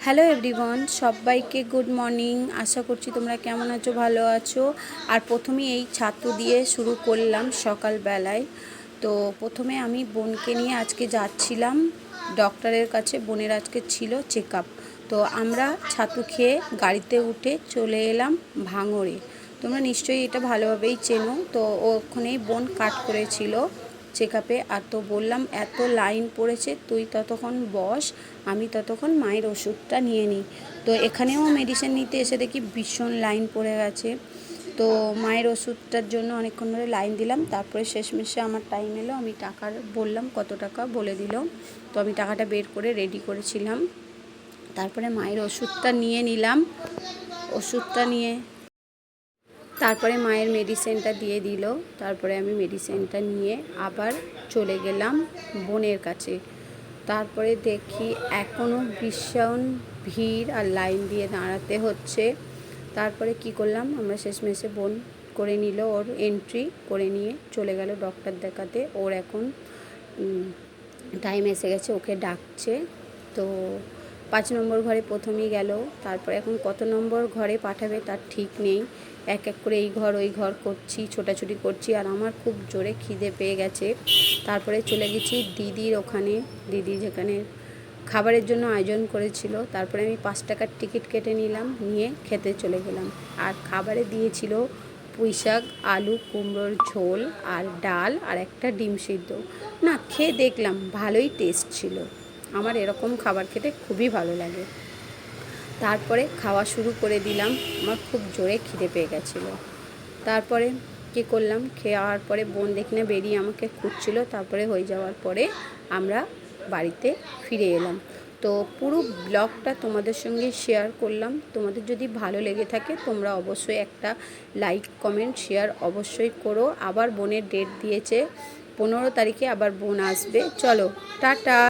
Hello everyone, সবাইকে good morning. আশা করছি তোমরা কেমন আছো, ভালো আছো। আর প্রথমেই এই ছাতু দিয়ে শুরু করলাম সকালবেলায়। তো প্রথমে আমি বোনকে নিয়ে আজকে যাচ্ছিলাম ডক্টরের কাছে। বোনের আজকে ছিল চেক আপ। তো আমরা ছাতু খেয়ে গাড়িতে উঠে চলে এলাম ভাঙড়ে। তোমরা নিশ্চয়ই এটা ভালোভাবেই চেনো। তো ওখানেই বোন কাট করেছিল চেক আপে। আর তো বললাম এত লাইন পড়েছে, তুই ততক্ষণ বস, আমি ততক্ষণ মায়ের ওষুধটা নিয়ে নিই। তো এখানেও মেডিসিন নিতে এসে দেখি ভীষণ লাইন পড়ে গেছে। তো মায়ের ওষুধটার জন্য অনেকক্ষণ ধরে লাইন দিলাম। তারপরে শেষমেশে আমার টাইম এলো, আমি টাকার বললাম কত টাকা বলে দিল। তো আমি টাকাটা বের করে রেডি করেছিলাম। তারপরে মায়ের ওষুধটা নিয়ে নিলাম। ওষুধটা নিয়ে তারপরে মায়ের মেডিসিনটা দিয়ে দিল। তারপরে আমি মেডিসিনটা নিয়ে আবার চলে গেলাম বোনের কাছে। তারপরে দেখি এখনও ভীষণ ভিড় আর লাইন দিয়ে দাঁড়াতে হচ্ছে। তারপরে কি করলাম, আমরা শেষমেশে বোন করে নিল, ওর এন্ট্রি করে নিয়ে চলে গেল ডক্টর দেখাতে। ওর এখন টাইম এসে গেছে, ওকে ডাকছে। তো 5 নম্বর ঘরে প্রথমেই গেল। তারপরে এখন কত নম্বর ঘরে পাঠাবে তার ঠিক নেই। এক এক করে এই ঘর ওই ঘর করছি, ছোটাছুটি করছি। আর আমার খুব জোরে খিদে পেয়ে গেছে। তারপরে চলে গেছি দিদির ওখানে। দিদি যেখানে খাবারের জন্য আয়োজন করেছিল। তারপরে আমি 5 টাকার টিকিট কেটে নিলাম, নিয়ে খেতে চলে গেলাম। আর খাবারে দিয়েছিল পুঁই শাক, আলু কুমড়োর ঝোল আর ডাল আর একটা ডিম সিদ্ধ। না, খেয়ে দেখলাম ভালোই টেস্ট ছিল। আমার এরকম খাবার খেতে খুবই ভালো লাগে। তারপরে খাওয়া শুরু করে দিলাম, আমার খুব জোরে খিদে পেয়ে গেছিলো। তারপরে কী করলাম, খাওয়ার পরে বোন দেখি না বেরিয়ে আমাকে খুঁজছিল। তারপরে হয়ে যাওয়ার পরে আমরা বাড়িতে ফিরে এলাম। তো পুরো ব্লগটা তোমাদের সঙ্গে শেয়ার করলাম। তোমাদের যদি ভালো লেগে থাকে তোমরা অবশ্যই একটা লাইক কমেন্ট শেয়ার অবশ্যই করো। আবার বোনের ডেট দিয়েছে 15 তারিখে, আবার বোন আসবে। চলো টাটা।